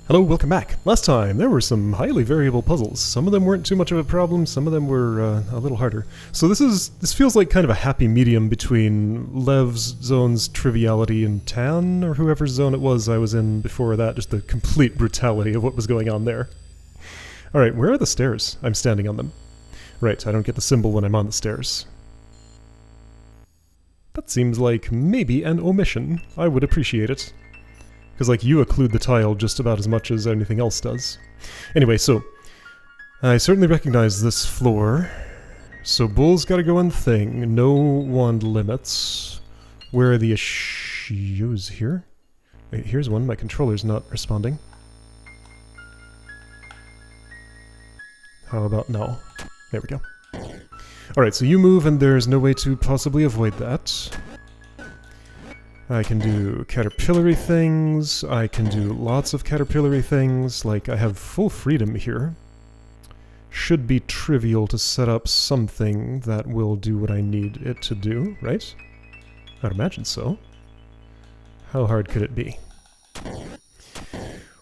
Hello, welcome back. Last time, there were some highly variable puzzles. Some of them weren't too much of a problem, some of them were a little harder. So this feels like kind of a happy medium between Lev's zone's triviality and Tan, or whoever's zone it was I was in before that, just the complete brutality of what was going on there. Alright, where are the stairs? I'm standing on them. Right, I don't get the symbol when I'm on the stairs. That seems like maybe an omission. I would appreciate it. Because, like, you occlude the tile just about as much as anything else does. Anyway, so, I certainly recognize this floor. So Bull's gotta go on thing. No wand limits. Where are the issues here? Wait, here's one. My controller's not responding. How about now? There we go. Alright, so you move and there's no way to possibly avoid that. I can do caterpillary things, I can do lots of caterpillary things, like I have full freedom here. Should be trivial to set up something that will do what I need it to do, right? I'd imagine so. How hard could it be?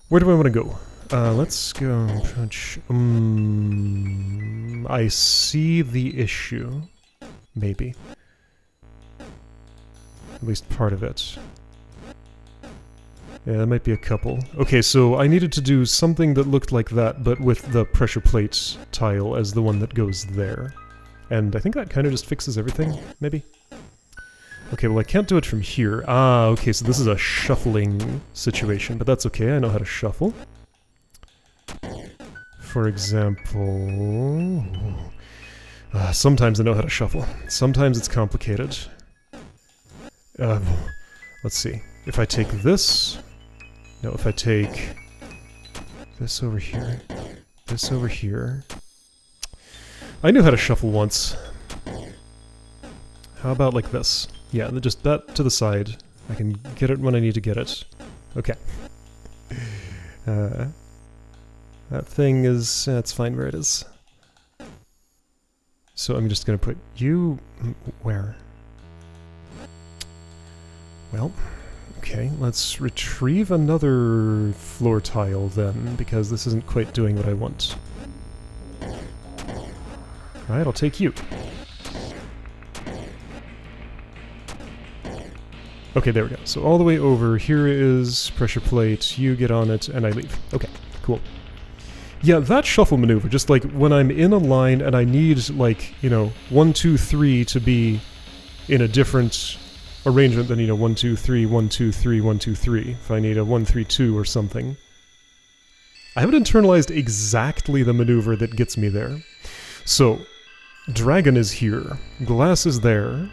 Where do I want to go? Let's go punch... I see the issue. Maybe. At least part of it. Yeah, there might be a couple. Okay, so I needed to do something that looked like that, but with the pressure plate tile as the one that goes there. And I think that kind of just fixes everything, maybe? Okay, well I can't do it from here. Ah, okay, so this is a shuffling situation, but that's okay, I know how to shuffle. For example... sometimes I know how to shuffle. Sometimes it's complicated. Let's see. If I take this... No, if I take... this over here... this over here... I knew how to shuffle once. How about like this? Yeah, just that to the side. I can get it when I need to get it. Okay. That thing is... it's fine where it is. So I'm just gonna put you... where? Well, okay, let's retrieve another floor tile then, because this isn't quite doing what I want. Alright, I'll take you. Okay, there we go. So all the way over, here is pressure plate, you get on it, and I leave. Okay, cool. Yeah, that shuffle maneuver, just like when I'm in a line and I need, like, you know, 1, 2, 3 to be in a different arrangement than, you know, 1, 2, 3, 1, 2, 3, 1, 2, 3. If I need a 1, 3, 2 or something. I haven't internalized exactly the maneuver that gets me there. So, dragon is here. Glass is there.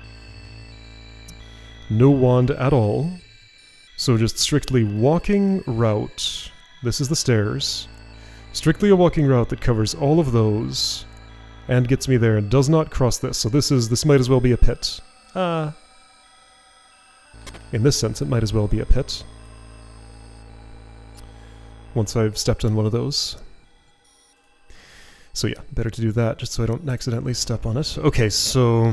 No wand at all. So just strictly walking route. This is the stairs. Strictly a walking route that covers all of those. And gets me there and does not cross this. So this might as well be a pit. In this sense, it might as well be a pit. Once I've stepped on one of those. So yeah, better to do that, just so I don't accidentally step on it. Okay, so...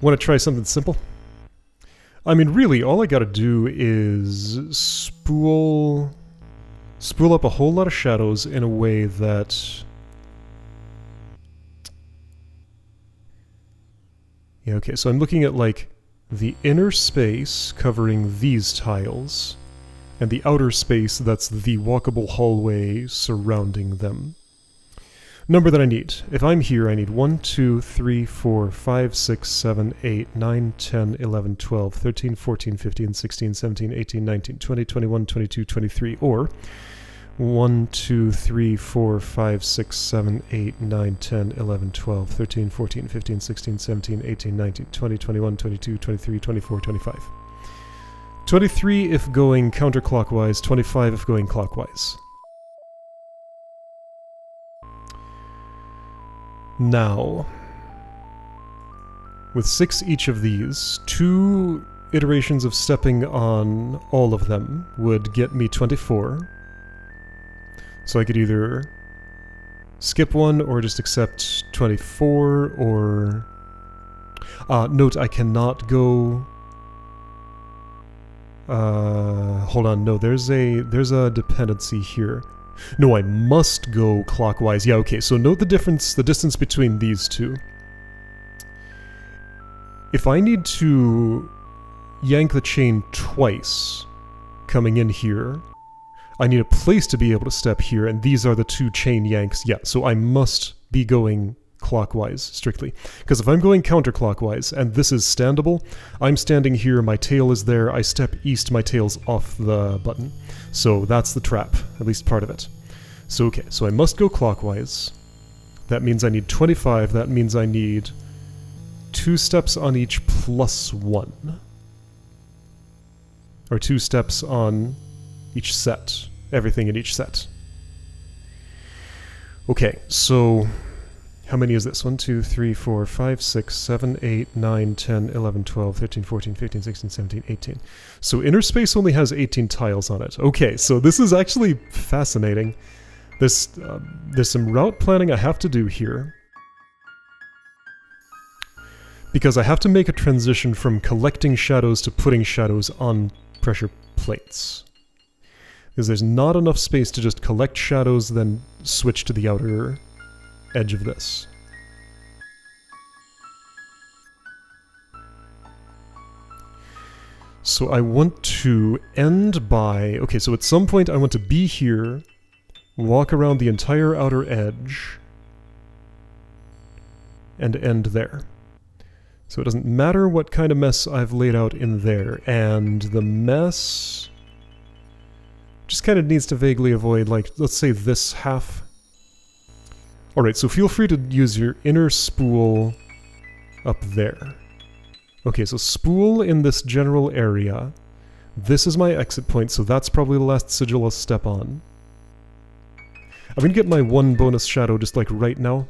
want to try something simple? I mean, really, all I gotta do is spool up a whole lot of shadows in a way that... yeah, okay, so I'm looking at, like, the inner space covering these tiles, and the outer space that's the walkable hallway surrounding them. Number that I need. If I'm here, I need 1, 2, 3, 4, 5, 6, 7, 8, 9, 10, 11, 12, 13, 14, 15, 16, 17, 18, 19, 20, 21, 22, 23, or 1, 2, 3, 4, 5, 6, 7, 8, 9, 10, 11, 12, 13, 14, 15, 16, 17, 18, 19, 20, 21, 22, 23, 24, 25. 23 if going counterclockwise, 25 if going clockwise. Now, with 6 each of these, 2 iterations of stepping on all of them would get me 24. So I could either skip one or just accept 24, or... note, I cannot go Hold on, no, there's a dependency here. No, I must go clockwise. Yeah, okay, so note the difference, the distance between these two. If I need to yank the chain twice, coming in here, I need a place to be able to step here, and these are the two chain yanks. Yeah, so I must be going clockwise, strictly. Because if I'm going counterclockwise, and this is standable, I'm standing here, my tail is there, I step east, my tail's off the button. So that's the trap, at least part of it. So okay, so I must go clockwise. That means I need 25, that means I need 2 steps on each plus 1. Or 2 steps on each set. Everything in each set. Okay, so how many is this? 1, 2, 3, 4, 5, 6, 7, 8, 9, 10, 11, 12, 13, 14, 15, 16, 17, 18. So inner space only has 18 tiles on it. Okay, so this is actually fascinating. There's some route planning I have to do here. Because I have to make a transition from collecting shadows to putting shadows on pressure plates. Because there's not enough space to just collect shadows, then switch to the outer edge of this. So I want to end by... Okay, so at some point I want to be here, walk around the entire outer edge, and end there. So it doesn't matter what kind of mess I've laid out in there, and the mess just kind of needs to vaguely avoid, like, let's say this half. Alright, so feel free to use your inner spool up there. Okay, so spool in this general area. This is my exit point, so that's probably the last sigil I'll step on. I'm gonna get my 1 bonus shadow just like right now.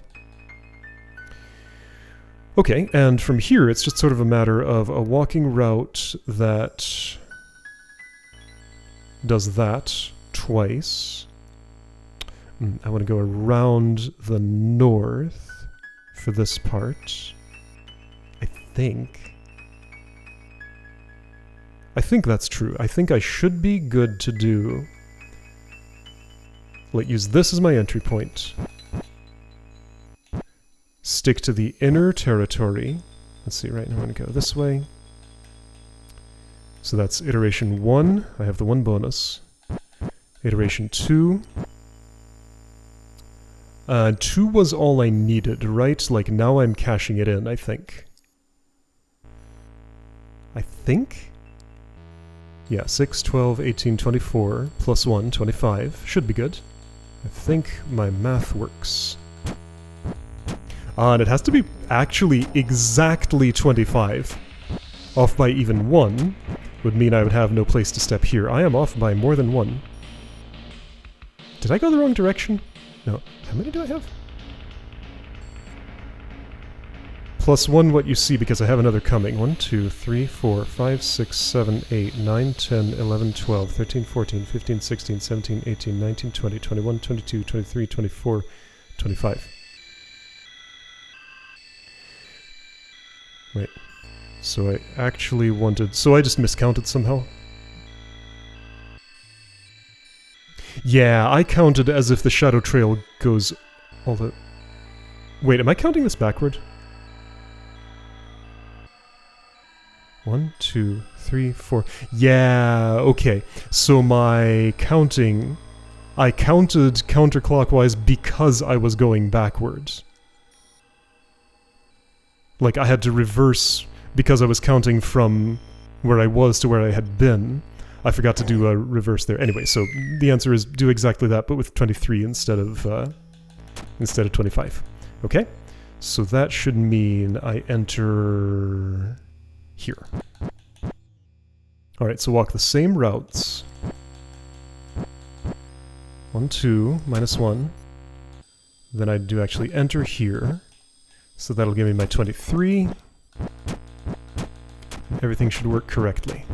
Okay, and from here it's just sort of a matter of a walking route that does that twice. I want to go around the north for this part. I think that's true. I think I should be good to do... Let's use this as my entry point. Stick to the inner territory. Let's see, right now I'm going to go this way. So that's iteration 1. I have the 1 bonus. Iteration 2. 2 was all I needed, right? Like, now I'm cashing it in, I think. Yeah, 6, 12, 18, 24, plus 1, 25. Should be good. I think my math works. And it has to be actually exactly 25. Off by even 1 would mean I would have no place to step here. I am off by more than 1. Did I go the wrong direction? No. How many do I have? Plus 1 what you see, because I have another coming. 1, 2, 3, 4, 5, 6, 7, 8, 9, 10, 11, 12, 13, 14, 15, 16, 17, 18, 19, 20, 21, 22, 23, 24, 25. Wait. So I actually wanted... So I just miscounted somehow? Yeah, I counted as if the shadow trail goes all the... Wait, am I counting this backward? 1, 2, 3, 4... Yeah, okay. So my counting... I counted counterclockwise because I was going backwards. Like, I had to reverse because I was counting from where I was to where I had been. I forgot to do a reverse there. Anyway, so the answer is do exactly that, but with 23 instead of 25. Okay? So that should mean I enter here. Alright, so walk the same routes. 1, 2, minus 1. Then I do actually enter here. So that'll give me my 23. Everything should work correctly.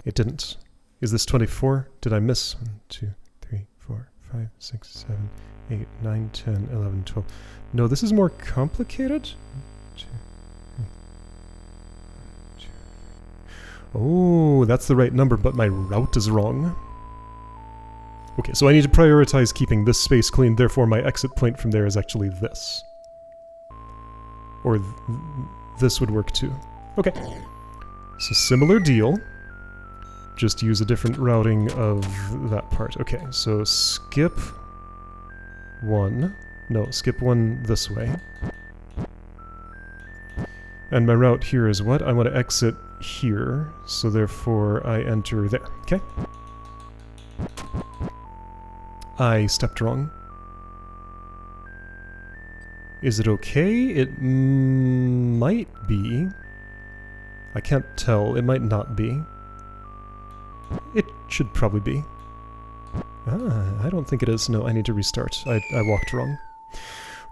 It didn't. Is this 24? Did I miss? 1, 2, 3, 4, 5, 6, 7, 8, 9, 10, 11, 12. No, this is more complicated? 1, 2, 3, 1, 2, 3. Oh, that's the right number, but my route is wrong. Okay, so I need to prioritize keeping this space clean, therefore my exit point from there is actually this. Or this would work too. Okay. So similar deal. Just use a different routing of that part. Okay, so skip one. No, skip one this way. And my route here is what? I want to exit here, so therefore I enter there. Okay? I stepped wrong. Is it okay? It might be. I can't tell. It might not be. It should probably be. Ah, I don't think it is. No, I need to restart. I walked wrong.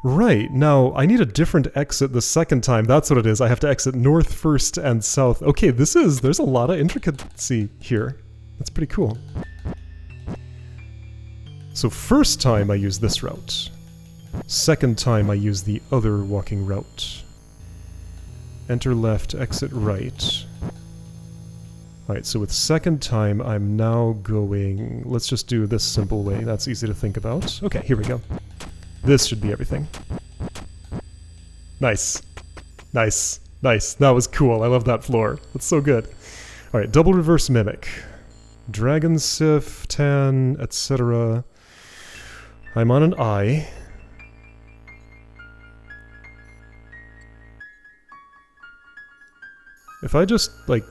Right, now I need a different exit the second time. That's what it is. I have to exit north first and south. Okay, there's a lot of intricacy here. That's pretty cool. So first time I use this route. Second time I use the other walking route. Enter left, exit right. Alright, so with second time I'm now going... Let's just do this simple way. That's easy to think about. Okay, here we go. This should be everything. Nice. Nice. Nice. That was cool. I love that floor. That's so good. Alright, double reverse mimic. Dragon Sif, Tan, etc. I'm on an I. If I just, like,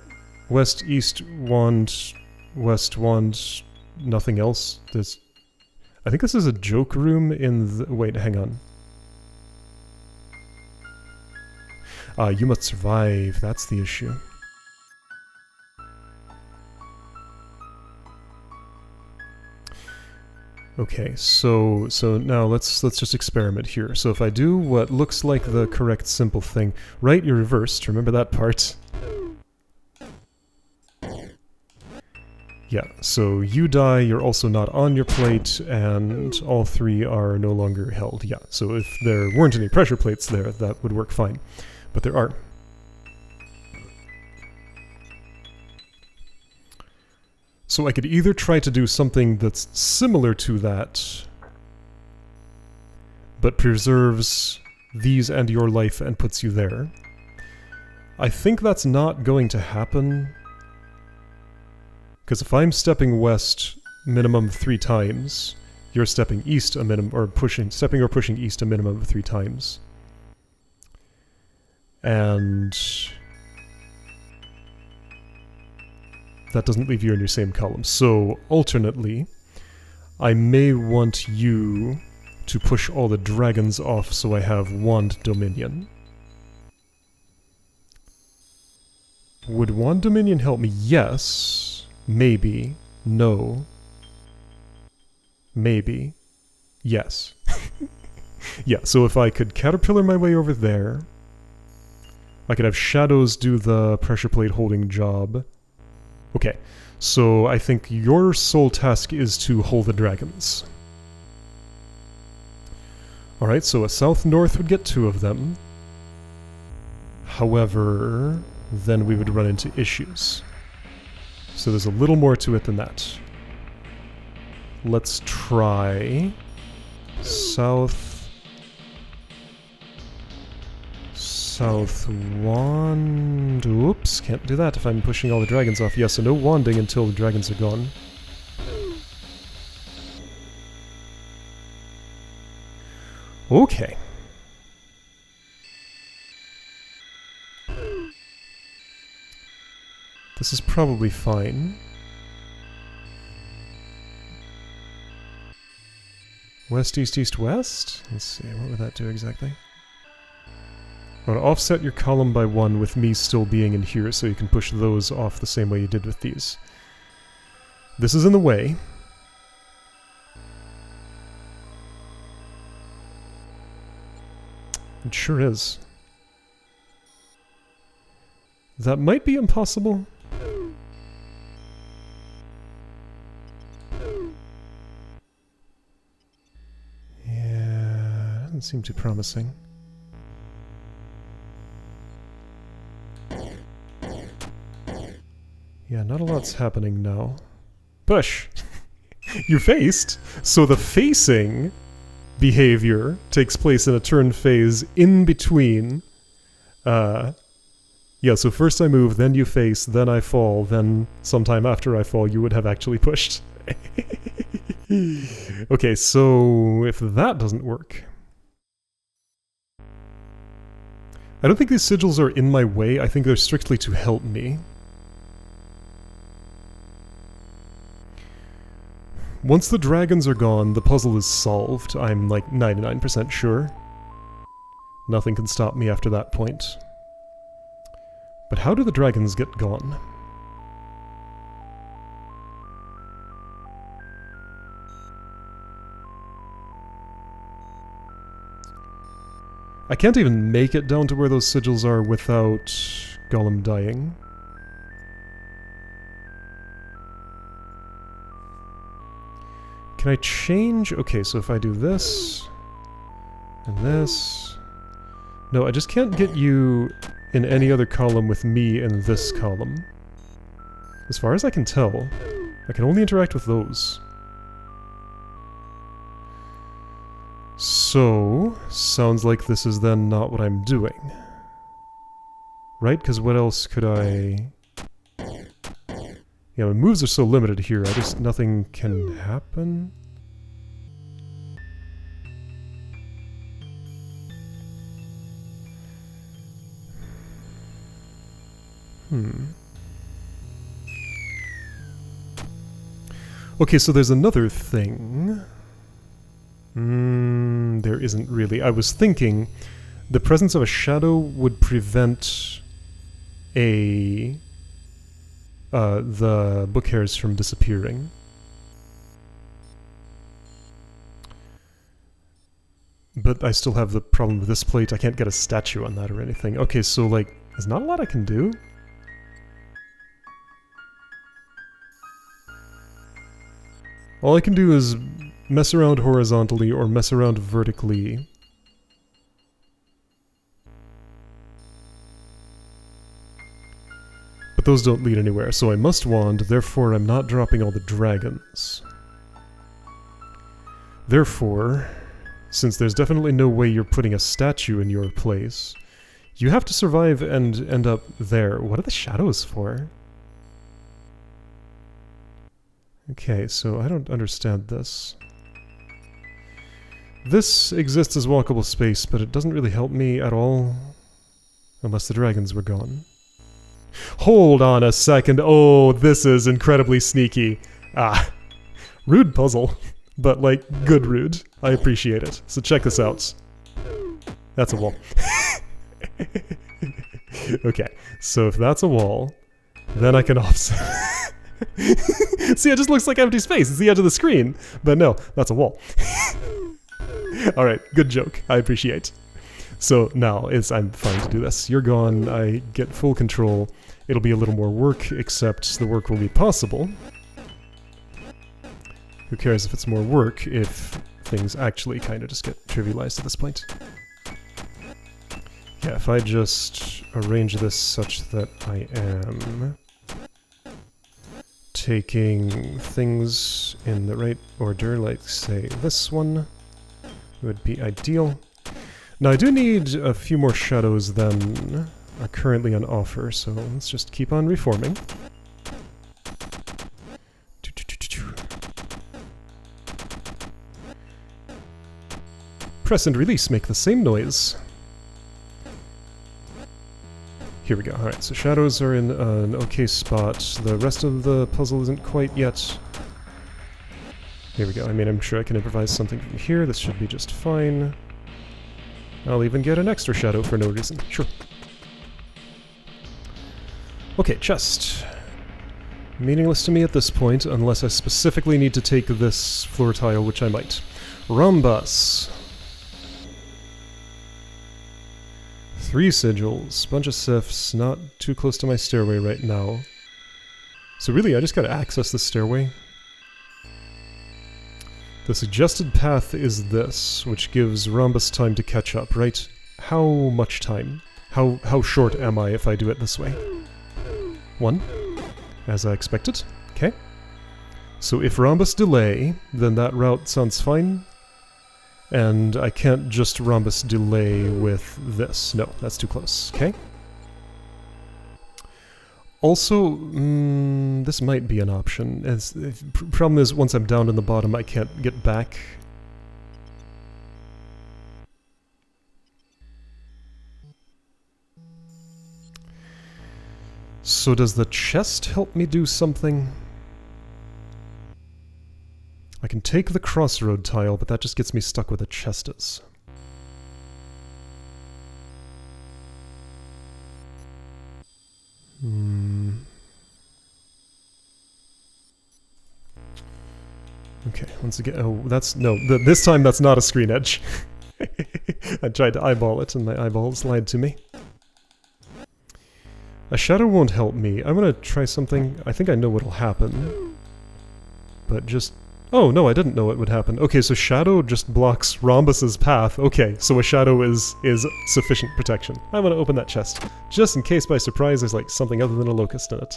west, east, wand, west, wand, nothing else, there's... I think this is a joke room in the... Wait, hang on. You must survive. That's the issue. Okay, so now let's just experiment here. So if I do what looks like the correct simple thing, right, you're reversed. Remember that part? Yeah, so you die, you're also not on your plate, and all three are no longer held. Yeah, so if there weren't any pressure plates there, that would work fine. But there are. So I could either try to do something that's similar to that, but preserves these and your life and puts you there. I think that's not going to happen. Because if I'm stepping west minimum 3 times, you're stepping east a minimum, or stepping or pushing east a minimum of 3 times. And that doesn't leave you in your same column. So, alternately, I may want you to push all the dragons off so I have Wand Dominion. Would Wand Dominion help me? Yes. Maybe. No. Maybe. Yes. Yeah, so if I could caterpillar my way over there, I could have shadows do the pressure plate holding job. Okay, so I think your sole task is to hold the dragons. Alright, so a south-north would get 2 of them. However, then we would run into issues. So there's a little more to it than that. Let's try south... South wand... Oops, can't do that if I'm pushing all the dragons off. Yes, so no wanding until the dragons are gone. Okay. This is probably fine. West, east, east, west? Let's see, what would that do exactly? I want to offset your column by 1 with me still being in here so you can push those off the same way you did with these. This is in the way. It sure is. That might be impossible. Yeah, doesn't seem too promising. Yeah, not a lot's happening now. Push! You faced! So the facing behavior takes place in a turn phase in between. Yeah, so first I move, then you face, then I fall, then sometime after I fall you would have actually pushed. Okay, so if that doesn't work... I don't think these sigils are in my way, I think they're strictly to help me. Once the dragons are gone, the puzzle is solved, I'm like 99% sure. Nothing can stop me after that point. But how do the dragons get gone? I can't even make it down to where those sigils are without Gollum dying. Can I change? Okay, so if I do this... and this... No, I just can't get you in any other column with me in this column. As far as I can tell, I can only interact with those. So, sounds like this is then not what I'm doing. Right? Because what else could I... Yeah, my moves are so limited here, nothing can happen. Okay, so there's another thing. There isn't really. I was thinking the presence of a shadow would prevent the book hairs from disappearing. But I still have the problem with this plate. I can't get a statue on that or anything. Okay, so like, there's not a lot I can do. All I can do is mess around horizontally or mess around vertically. But those don't lead anywhere, so I must wand, therefore I'm not dropping all the dragons. Therefore, since there's definitely no way you're putting a statue in your place, you have to survive and end up there. What are the shadows for? Okay, so I don't understand this. This exists as walkable space, but it doesn't really help me at all. Unless the dragons were gone. Hold on a second. Oh, this is incredibly sneaky. Ah. Rude puzzle. But, like, good rude. I appreciate it. So check this out. That's a wall. Okay, so if that's a wall, then I can offset... See, it just looks like empty space. It's the edge of the screen. But no, that's a wall. Alright, good joke. I appreciate. So now, I'm fine to do this. You're gone, I get full control. It'll be a little more work, except the work will be possible. Who cares if it's more work if things actually kind of just get trivialized at this point. Yeah, if I just arrange this such that I am... taking things in the right order, like, say, this one would be ideal. Now, I do need a few more shadows than are currently on offer, so let's just keep on reforming. Press and release make the same noise. Here we go. Alright, so shadows are in an okay spot. The rest of the puzzle isn't quite yet. Here we go. I mean, I'm sure I can improvise something from here. This should be just fine. I'll even get an extra shadow for no reason. Sure. Okay, chest. Meaningless to me at this point, unless I specifically need to take this floor tile, which I might. Rhombus. 3 sigils, bunch of sifts, not too close to my stairway right now. So really, I just gotta access the stairway. The suggested path is this, which gives Rhombus time to catch up, right? How much time? How short am I if I do it this way? 1, As I expected. Okay. So if rhombus delay, then that route sounds fine. And I can't just rhombus delay with this. No, that's too close. Okay. Also, this might be an option. Problem is, once I'm down in the bottom, I can't get back. So does the chest help me do something? I can take the crossroad tile, but that just gets me stuck where the chest is. Okay, once again, oh, that's, no, this time that's not a screen edge. I tried to eyeball it and my eyeballs lied to me. A shadow won't help me. I'm gonna try something. I think I know what'll happen. But just... Oh, no, I didn't know what would happen. Okay, so shadow just blocks Rhombus's path. Okay, so a shadow is sufficient protection. I'm gonna open that chest. Just in case by surprise there's like something other than a locust in it.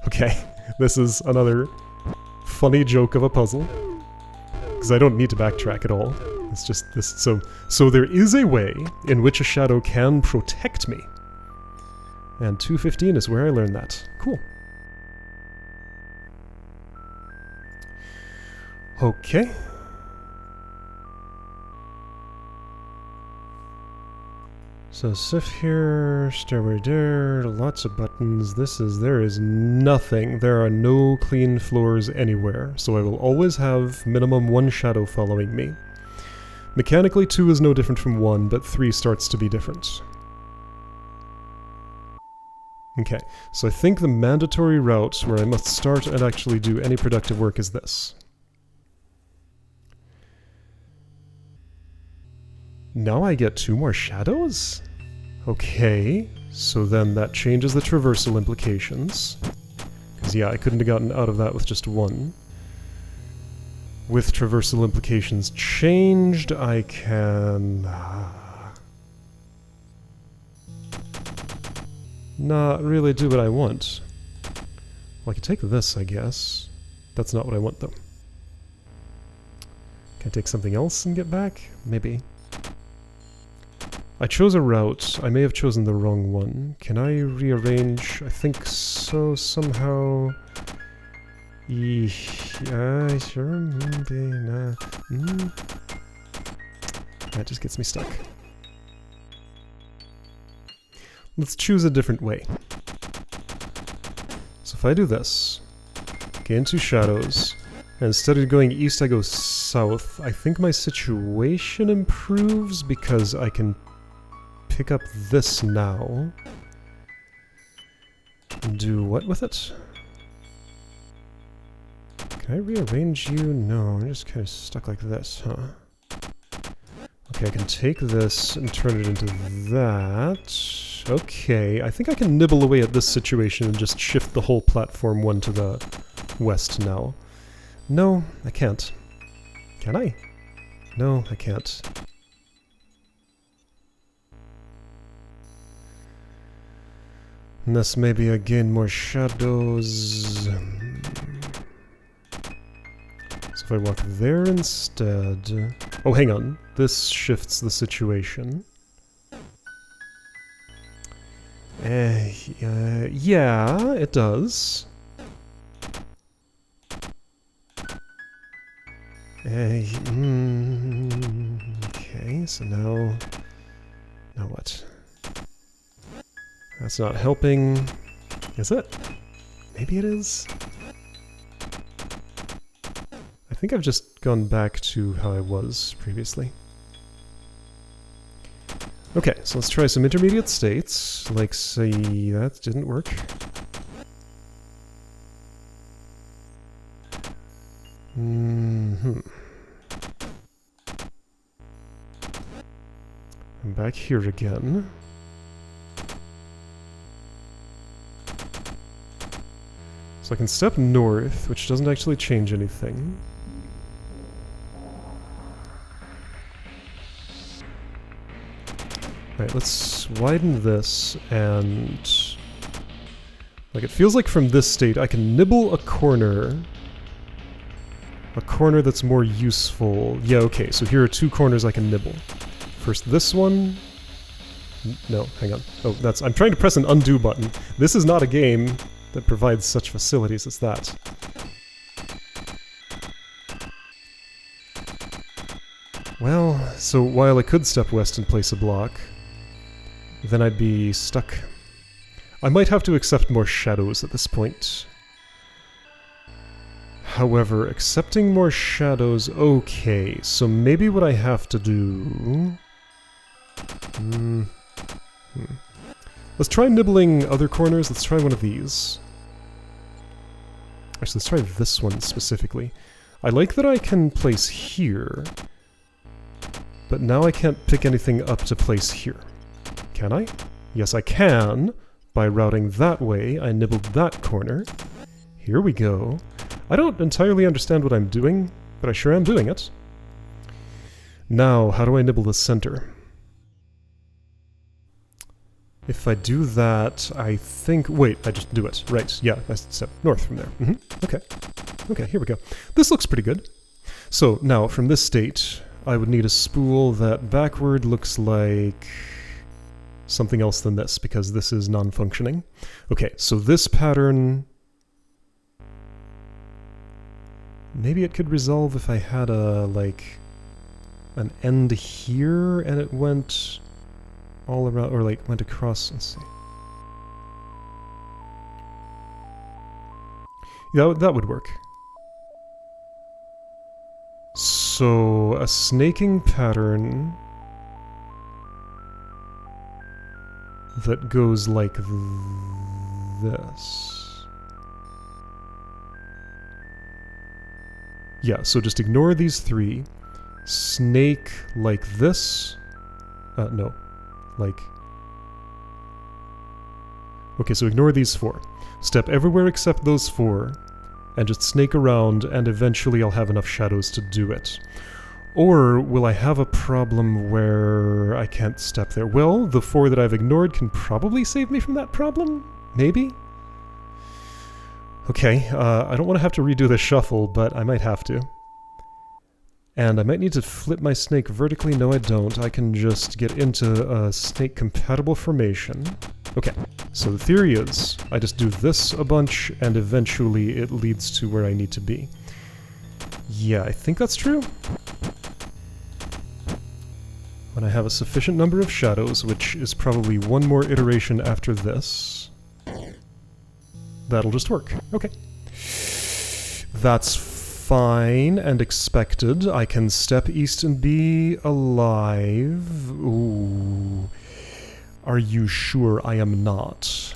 Okay, this is another funny joke of a puzzle. Because I don't need to backtrack at all. It's just this... So there is a way in which a shadow can protect me. And 215 is where I learned that. Cool. Okay. So Sif here, stairway there, lots of buttons. There is nothing. There are no clean floors anywhere. So I will always have minimum one shadow following me. Mechanically 2 is no different from 1, but 3 starts to be different. Okay, so I think the mandatory route where I must start and actually do any productive work is this. Now I get 2 more shadows? Okay, so then that changes the traversal implications. Because yeah, I couldn't have gotten out of that with just 1. With traversal implications changed, I can... not really do what I want. Well, I can take this, I guess. That's not what I want, though. Can I take something else and get back? Maybe. I chose a route. I may have chosen the wrong one. Can I rearrange? I think so, somehow. Yeah, sure, maybe not. That just gets me stuck. Let's choose a different way. So if I do this, get into shadows, and instead of going east I go south, I think my situation improves because I can pick up this now. And do what with it? Can I rearrange you? No, I'm just kind of stuck like this, huh? Okay, I can take this and turn it into that. Okay, I think I can nibble away at this situation and just shift the whole platform 1 to the west now. No, I can't. Can I? No, I can't. Unless maybe I gain more shadows. So if I walk there instead... Oh, hang on. This shifts the situation. Yeah, it does. Okay, so now... Now what? That's not helping. Is it? Maybe it is? I think I've just gone back to how I was previously. Okay, so let's try some intermediate states, like say that didn't work. I'm back here again. So I can step north, which doesn't actually change anything. Right, let's widen this and Like, it feels like from this state I can nibble a corner. A corner that's more useful. Yeah, okay, so here are two corners I can nibble. First this one. No, hang on. Oh, that's... I'm trying to press an undo button. This is not a game that provides such facilities as that. Well, so while I could step west and place a block, then I'd be stuck. I might have to accept more shadows at this point. However, accepting more shadows, okay, so maybe what I have to do... Let's try nibbling other corners. Let's try one of these. Actually, let's try this one specifically. I like that I can place here, but now I can't pick anything up to place here. Can I? Yes, I can. By routing that way, I nibbled that corner. Here we go. I don't entirely understand what I'm doing, but I sure am doing it. Now, how do I nibble the center? If I do that, I think... Wait, I just do it. Right, yeah, I step north from there. Okay. Okay, here we go. This looks pretty good. So, now, from this state, I would need a spool that backward looks like... something else than this, because this is non-functioning. Okay, so this pattern... Maybe it could resolve if I had a, like, an end here, and it went all around, or like, went across, let's see. Yeah, that would work. So, a snaking pattern that goes like this. Yeah, so just ignore these three. Snake like this. No. Like... Okay, so ignore these four. Step everywhere except those four, and just snake around, and eventually I'll have enough shadows to do it. Or will I have a problem where I can't step there? Well, the four that I've ignored can probably save me from that problem? Maybe? Okay, I don't want to have to redo this shuffle, but I might have to. And I might need to flip my snake vertically. No, I don't. I can just get into a snake-compatible formation. Okay, so the theory is, I just do this a bunch, and eventually it leads to where I need to be. Yeah, I think that's true. When I have a sufficient number of shadows, which is probably one more iteration after this, that'll just work. Okay. That's fine and expected. I can step east and be alive. Ooh. Are you sure I am not?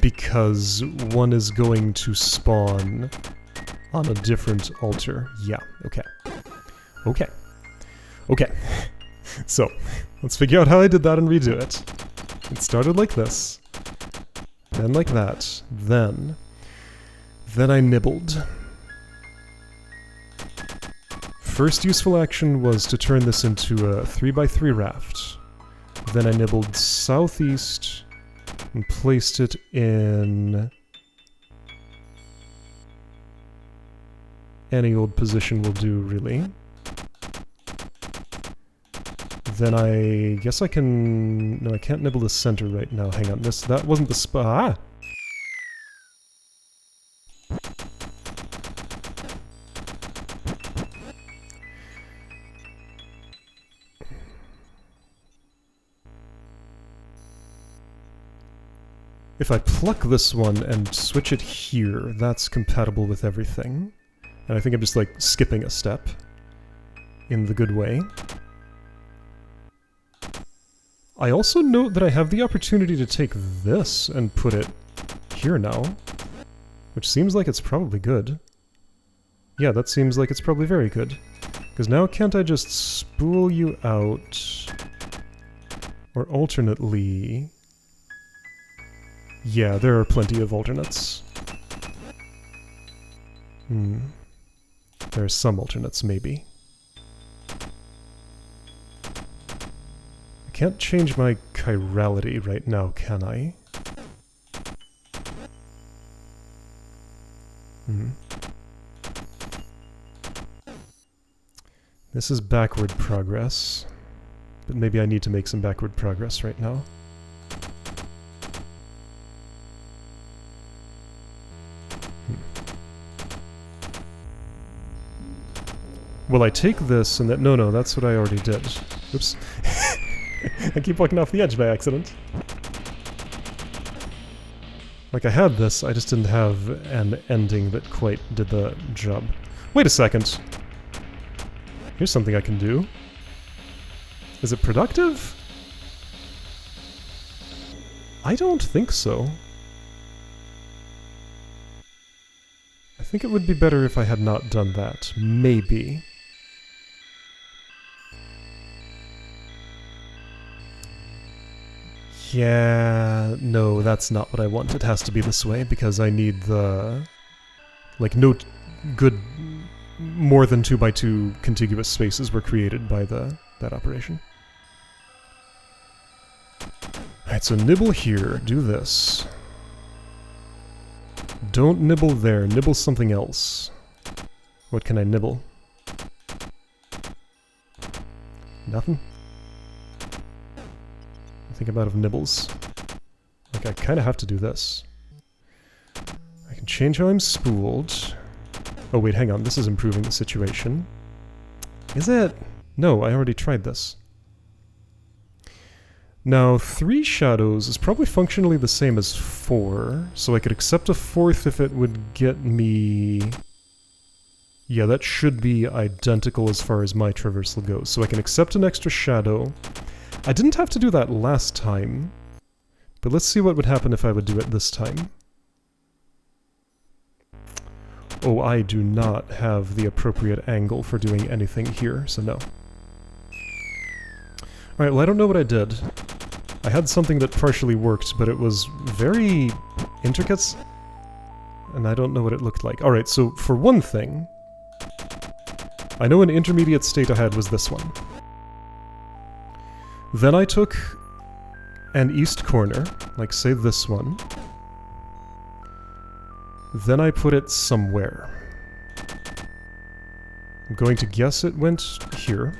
Because one is going to spawn on a different altar. Yeah, okay. Okay. Okay. So, let's figure out how I did that and redo it. It started like this. Then like that. Then I nibbled. First useful action was to turn this into a 3x3 raft. Then I nibbled southeast and placed it in any old position will do, really. Then I guess I can... No, I can't nibble the center right now. Hang on, that wasn't the spot. Ah! If I pluck this one and switch it here, that's compatible with everything. And I think I'm just, like, skipping a step. In the good way. I also note that I have the opportunity to take this and put it here now. Which seems like it's probably good. Yeah, that seems like it's probably very good. Because now can't I just spool you out? Or alternately... Yeah, there are plenty of alternates. There are some alternates, maybe. I can't change my chirality right now, can I? This is backward progress, but maybe I need to make some backward progress right now. Will I take this and that? No, that's what I already did. Oops. I keep walking off the edge by accident. Like, I had this, I just didn't have an ending that quite did the job. Wait a second. Here's something I can do. Is it productive? I don't think so. I think it would be better if I had not done that. Maybe. Yeah, no, that's not what I want. It has to be this way, because I need the... like, no good... more than 2x2 contiguous spaces were created by that operation. Alright, so nibble here, do this. Don't nibble there, nibble something else. What can I nibble? Nothing? I think I'm out of nibbles. Like, I kind of have to do this. I can change how I'm spooled. Oh wait, hang on, this is improving the situation. Is it? No, I already tried this. Now, 3 shadows is probably functionally the same as 4, so I could accept a 4th if it would get me... Yeah, that should be identical as far as my traversal goes. So I can accept an extra shadow. I didn't have to do that last time, but let's see what would happen if I would do it this time. Oh, I do not have the appropriate angle for doing anything here, so no. Alright, well I don't know what I did. I had something that partially worked, but it was very intricate, and I don't know what it looked like. Alright, so for one thing, I know an intermediate state I had was this one. Then I took an east corner, like say this one. Then I put it somewhere. I'm going to guess it went here.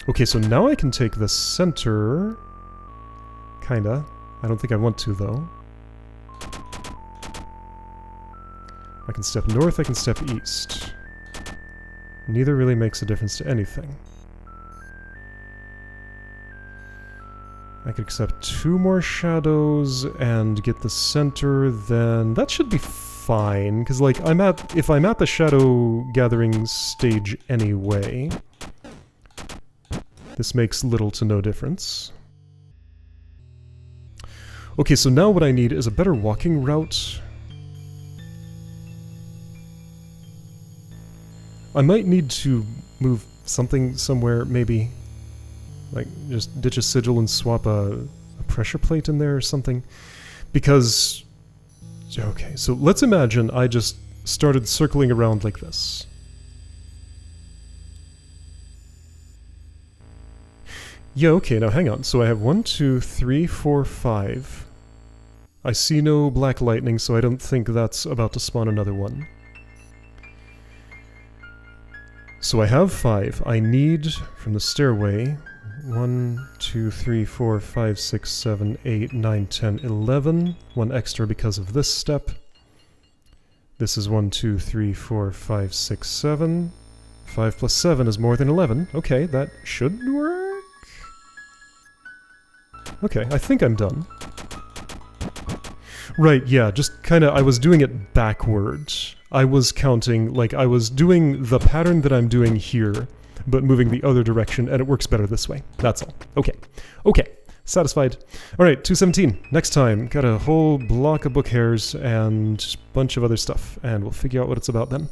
Okay, so now I can take the center... Kinda. I don't think I want to, though. I can step north, I can step east. Neither really makes a difference to anything. I could accept 2 more shadows and get the center, then that should be fine, because like if I'm at the shadow gathering stage anyway, this makes little to no difference. Okay, so now what I need is a better walking route. I might need to move something somewhere, maybe. Like, just ditch a sigil and swap a pressure plate in there or something. Because... Okay, so let's imagine I just started circling around like this. Yeah, okay, now hang on. So I have 1, 2, 3, 4, 5. I see no black lightning, so I don't think that's about to spawn another one. So I have 5. I need, from the stairway, 1, 2, 3, 4, 5, 6, 7, 8, 9, 10, 11. 1 extra because of this step. This is 1, 2, 3, 4, 5, 6, 7. 5 plus 7 is more than 11. Okay, that should work. Okay, I think I'm done. Right, yeah, just kinda, I was doing it backwards. I was counting, like, I was doing the pattern that I'm doing here, but moving the other direction, and it works better this way. That's all. Okay. Okay. Satisfied. Alright, 217. Next time, got a whole block of book hairs and a bunch of other stuff, and we'll figure out what it's about then.